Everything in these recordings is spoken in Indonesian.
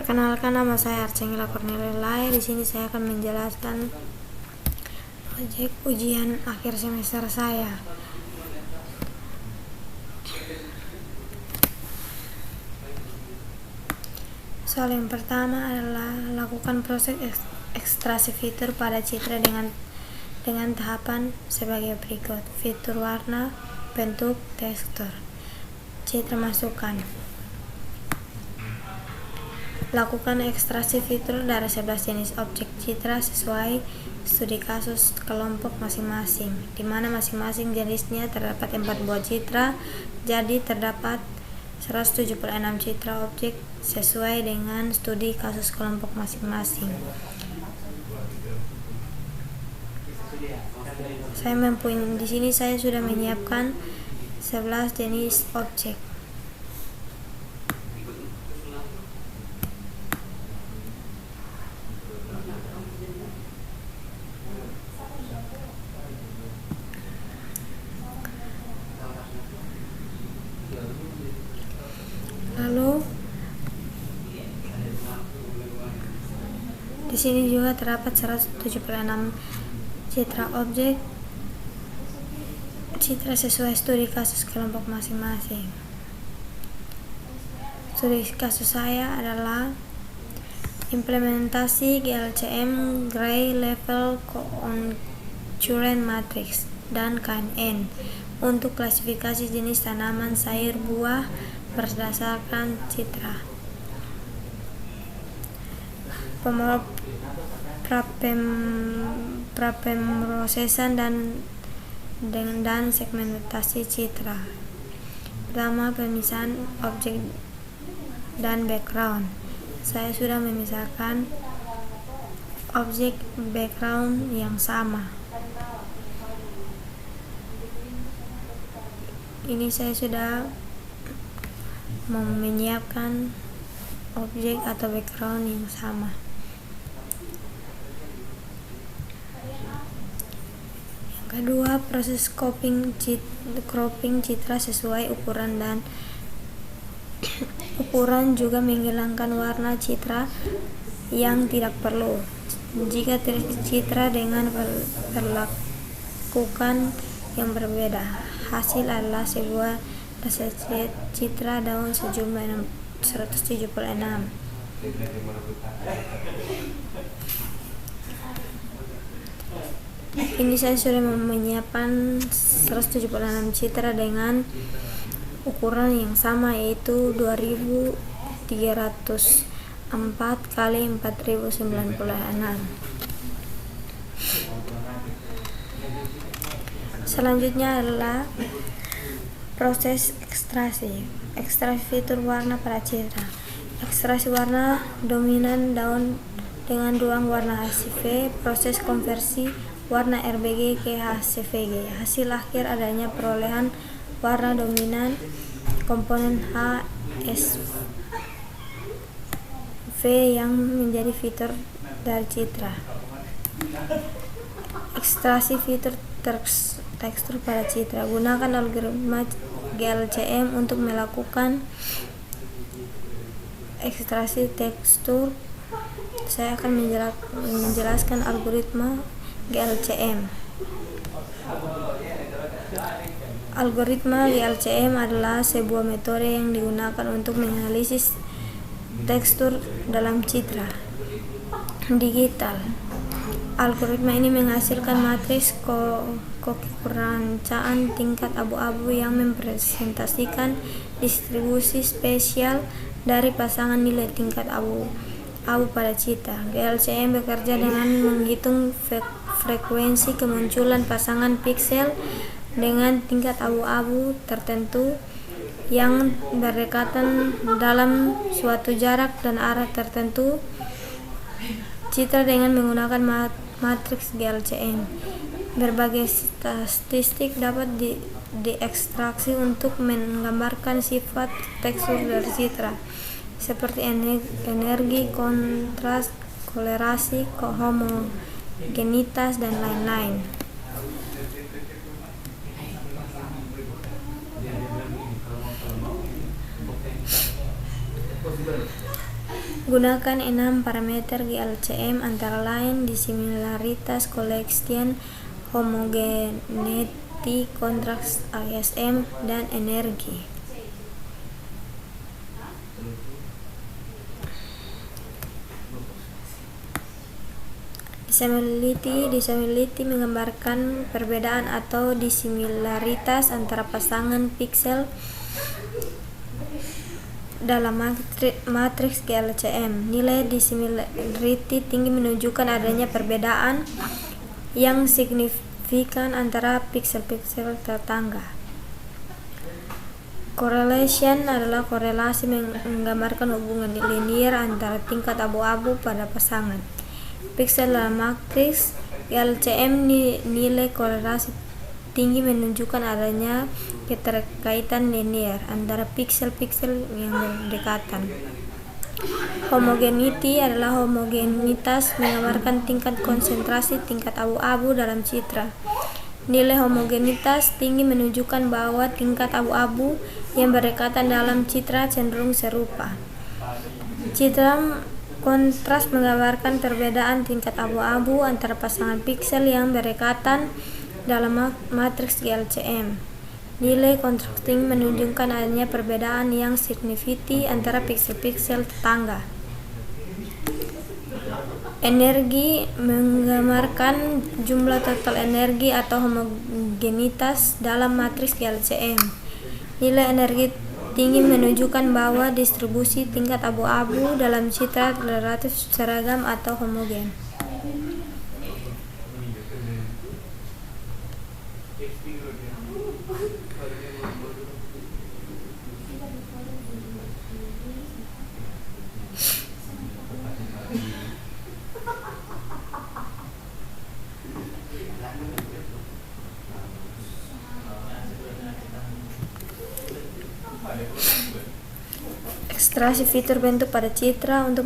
Perkenalkan, nama saya Arcangela Cornelia. Di sini saya akan menjelaskan proyek ujian akhir semester saya. Soal yang pertama adalah lakukan proses ekstraksi fitur pada citra dengan tahapan sebagai berikut: fitur warna, bentuk, tekstur. Citra masukkan. Lakukan ekstraksi fitur dari 11 jenis objek citra sesuai studi kasus kelompok masing-masing, di mana masing-masing jenisnya terdapat 4 buah citra, jadi terdapat 176 citra objek sesuai dengan studi kasus kelompok masing-masing. Di sini saya sudah menyiapkan 11 jenis objek. Lalu di sini juga terdapat 176 citra objek citra sesuai studi kasus kelompok masing-masing. Studi kasus saya adalah implementasi GLCM Gray Level Concurrent Matrix dan KNN untuk klasifikasi jenis tanaman sayur buah berdasarkan citra. Prapemrosesan dan segmentasi citra. Pertama, pemisahan objek dan background. Saya sudah memisahkan objek background yang sama. Ini saya sudah menyiapkan objek atau background yang sama. Yang kedua, proses cropping citra sesuai ukuran juga menghilangkan warna citra yang tidak perlu. Jika citra dengan perlakukan yang berbeda, hasil adalah sebuah hasil citra daun sejumlah 176. Ini saya sudah menyiapkan 176 citra dengan ukuran yang sama, yaitu 2304 kali 4096. Selanjutnya adalah proses ekstraksi fitur warna pada citra. Ekstraksi warna dominan daun dengan ruang warna HCV, proses konversi warna RGB ke HCVG. Hasil akhir adanya perolehan warna dominan komponen HSV yang menjadi fitur dari citra. Ekstraksi fitur tekstur pada citra. Gunakan algoritma GLCM untuk melakukan ekstraksi tekstur. Saya akan menjelaskan algoritma GLCM. Algoritma GLCM adalah sebuah metode yang digunakan untuk menganalisis tekstur dalam citra digital. Algoritma ini menghasilkan matriks kekerancaan tingkat abu-abu yang merepresentasikan distribusi spesial dari pasangan nilai tingkat abu pada citra. GLCM bekerja dengan menghitung frekuensi kemunculan pasangan piksel dengan tingkat abu-abu tertentu yang berdekatan dalam suatu jarak dan arah tertentu. Citra dengan menggunakan matriks GLCM. Berbagai statistik dapat diekstraksi untuk menggambarkan sifat tekstur dari citra, seperti energi, kontras, kolerasi, homogenitas, dan lain-lain. Gunakan 6 parameter GLCM antara lain disimilaritas, collection, homogeneity, contrast, ASM, dan energi. Disimilaritas menggambarkan perbedaan atau disimilaritas antara pasangan piksel dalam matriks GLCM. Nilai disimilaritas tinggi menunjukkan adanya perbedaan yang signifikan antara piksel-piksel tetangga. Correlation adalah korelasi menggambarkan hubungan linier antara tingkat abu-abu pada pasangan piksel dalam matriks GLCM. Nilai korelasi tinggi menunjukkan adanya keterkaitan linier antara piksel-piksel yang berdekatan. Homogeneity adalah homogenitas menggambarkan tingkat konsentrasi tingkat abu-abu dalam citra. Nilai homogenitas tinggi menunjukkan bahwa tingkat abu-abu yang berdekatan dalam citra cenderung serupa. Citra kontras menggambarkan perbedaan tingkat abu-abu antara pasangan piksel yang berdekatan dalam matriks GLCM. Nilai contrasting menunjukkan adanya perbedaan yang signifikan antara piksel-piksel tetangga. Energi menggambarkan jumlah total energi atau homogenitas dalam matriks GLCM. Nilai energi tinggi menunjukkan bahwa distribusi tingkat abu-abu dalam citra relatif seragam atau homogen. Ekstraksi fitur bentuk pada citra. Untuk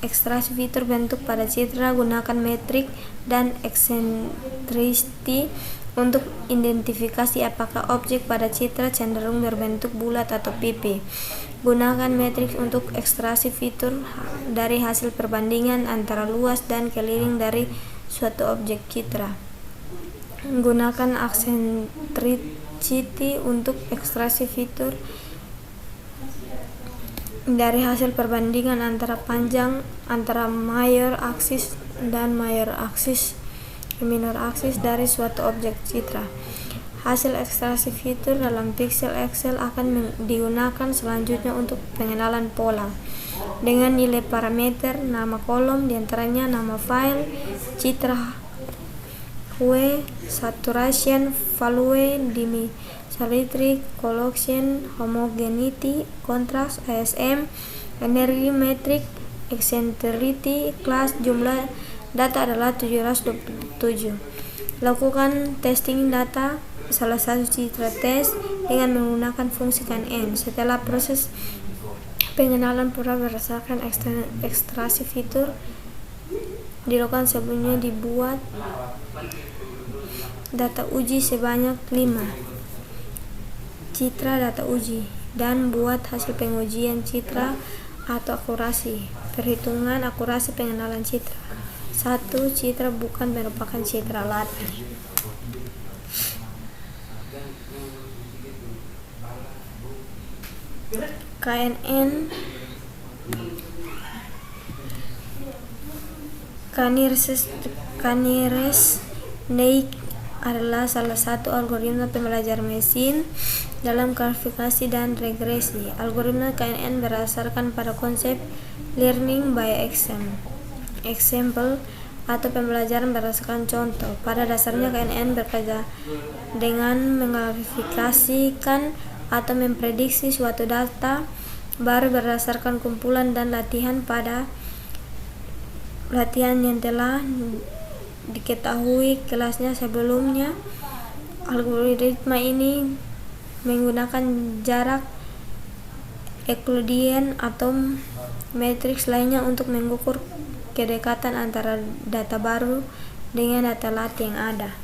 ekstraksi fitur bentuk pada citra, gunakan metrik dan eccentricity untuk identifikasi apakah objek pada citra cenderung berbentuk bulat atau pipi. Gunakan metrik untuk ekstraksi fitur dari hasil perbandingan antara luas dan keliling dari suatu objek citra. Gunakan eccentricity untuk ekstraksi fitur dari hasil perbandingan antara panjang antara major aksis dan minor aksis dari suatu objek citra. Hasil ekstraksi fitur dalam pixel Excel akan digunakan selanjutnya untuk pengenalan pola dengan nilai parameter, nama kolom, diantaranya nama file, citra, hue, saturation, value, dimensionality, collection, homogeneity, contrast, ASM, energi, metrik, eccentricity, kelas. Jumlah data adalah 727. Lakukan testing data salah satu citra tes dengan menggunakan fungsi KNN. Setelah proses pengenalan pola berdasarkan ekstraksi fitur dilakukan, sebelumnya dibuat data uji sebanyak 5 citra data uji dan buat hasil pengujian citra atau akurasi. Perhitungan akurasi pengenalan citra. 1. Citra bukan merupakan citra latih. KNN K-nearest neighbor adalah salah satu algoritma pembelajaran mesin dalam klasifikasi dan regresi. Algoritma KNN berdasarkan pada konsep learning by example atau pembelajaran berdasarkan contoh. Pada dasarnya KNN bekerja dengan mengklasifikasikan atau memprediksi suatu data baru berdasarkan kumpulan dan latihan yang telah diketahui kelasnya sebelumnya. Algoritma ini menggunakan jarak Euclidean atau matriks lainnya untuk mengukur kedekatan antara data baru dengan data latih yang ada.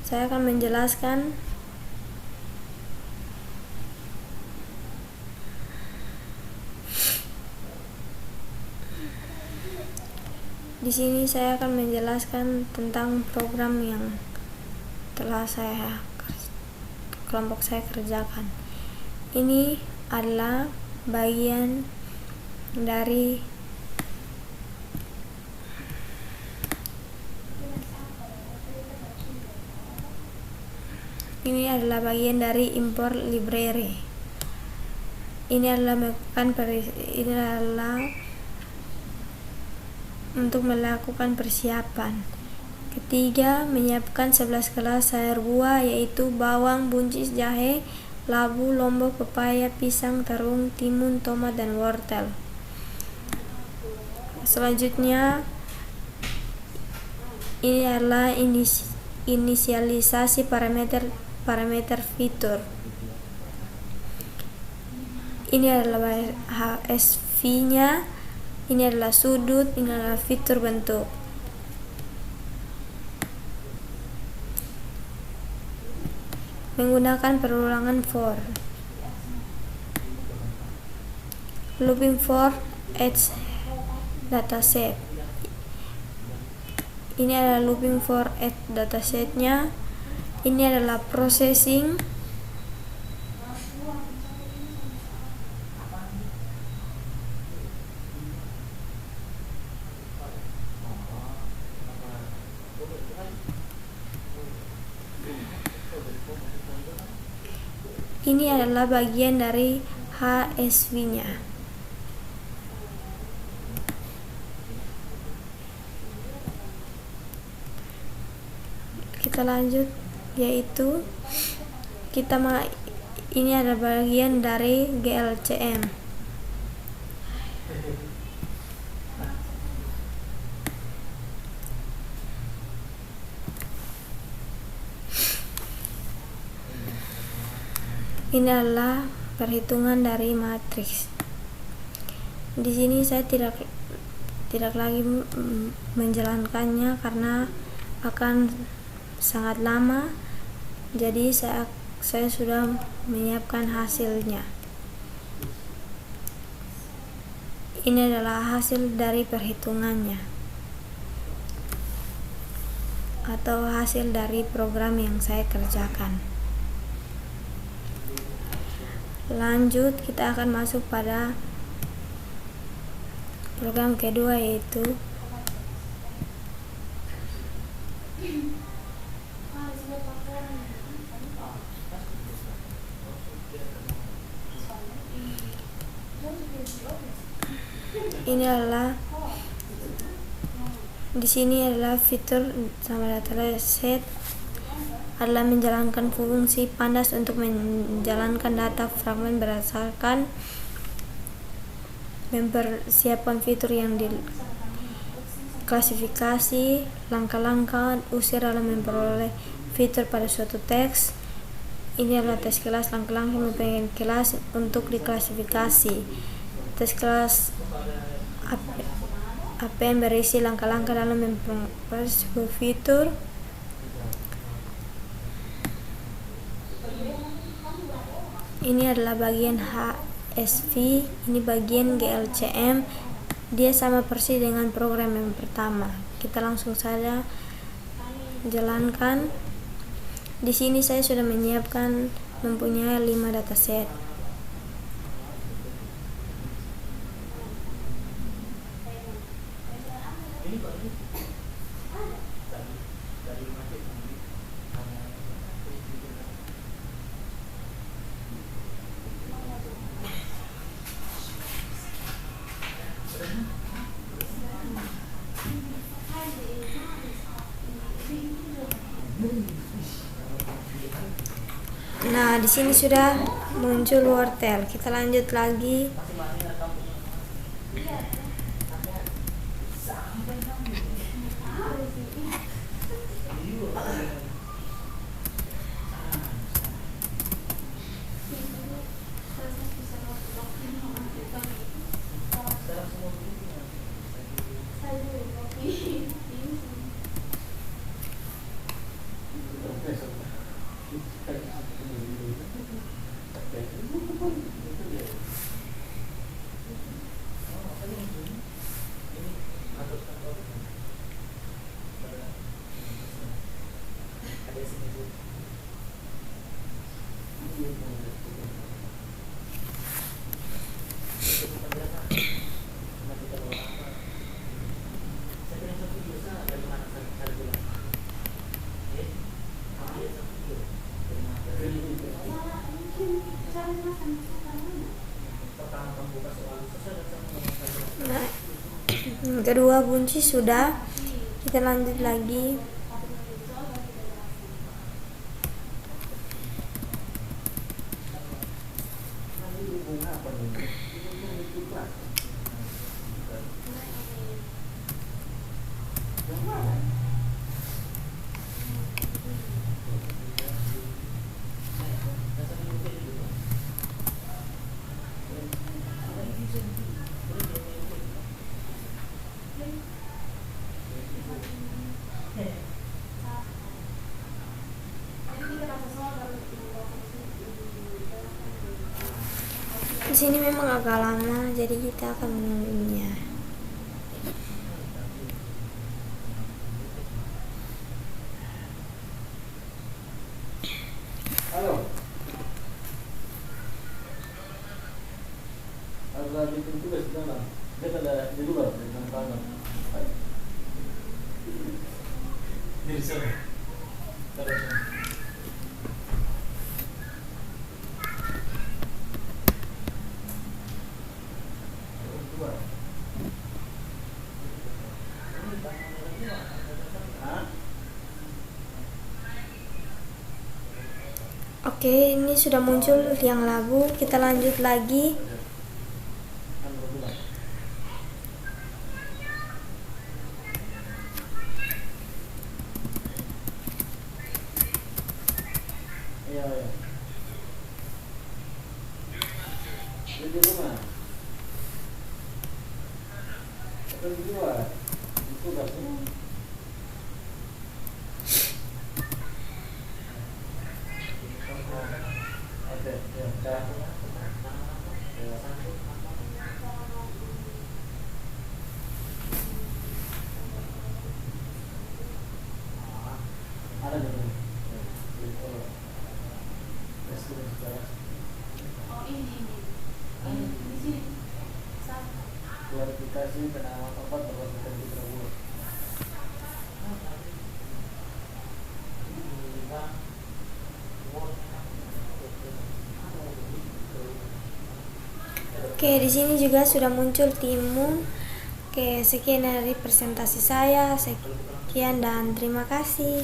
Saya akan menjelaskan di sini. Saya akan menjelaskan tentang program yang telah kelompok saya kerjakan. Ini adalah bagian dari import library. Ini adalah untuk melakukan persiapan. Ketiga, menyiapkan 11 kelas sayur buah, yaitu bawang, buncis, jahe, labu, lombok, pepaya, pisang, terung, timun, tomat, dan wortel. Selanjutnya, ini adalah inisialisasi parameter fitur. Ini adalah HSV-nya, ini adalah sudut, ini adalah fitur bentuk. Menggunakan perulangan for. Looping for each dataset. Ini adalah looping for each datasetnya. Ini adalah processing. Ini adalah bagian dari HSV-nya. Kita lanjut, yaitu ini ada bagian dari GLCM. Ini adalah perhitungan dari matriks. Di sini saya tidak lagi menjalankannya karena akan sangat lama. Jadi saya sudah menyiapkan hasilnya. Ini adalah hasil dari perhitungannya, atau hasil dari program yang saya kerjakan. Lanjut, kita akan masuk pada program kedua, yaitu ini adalah di sini adalah fitur sama dataset adalah menjalankan fungsi pandas untuk menjalankan data fragmen berdasarkan mempersiapkan fitur yang diklasifikasi, langkah-langkah usir dalam memperoleh fitur pada suatu teks. Ini adalah tes kelas, langkah-langkah mempengen kelas untuk diklasifikasi. Tes kelas APN berisi langkah-langkah dalam memperoleh sebuah fitur. Ini adalah bagian HSV, ini bagian GLCM. Dia sama persis dengan program yang pertama. Kita langsung saja jalankan. Di sini saya sudah menyiapkan mempunyai 5 dataset. Nah, di sini sudah muncul wortel. Kita lanjut lagi. Nah, kedua buncis sudah, kita lanjut lagi. Di sini memang agak lama, jadi kita akan menunggunya. Halo. Ada bikin tugas di dalam. Dia ada di luar di dalam kamar. Di sana. Oke, ini sudah muncul tiang labu. Kita lanjut lagi. Iya. Di rumah. Atau di luar. Itu kan. Ada di sini. Oh ini di sini. Klarifikasi penanaman tempat berdasarkan Citra Bulan. Oke, di sini juga sudah muncul timun. Oke, sekian dari presentasi saya. Sekian dan terima kasih.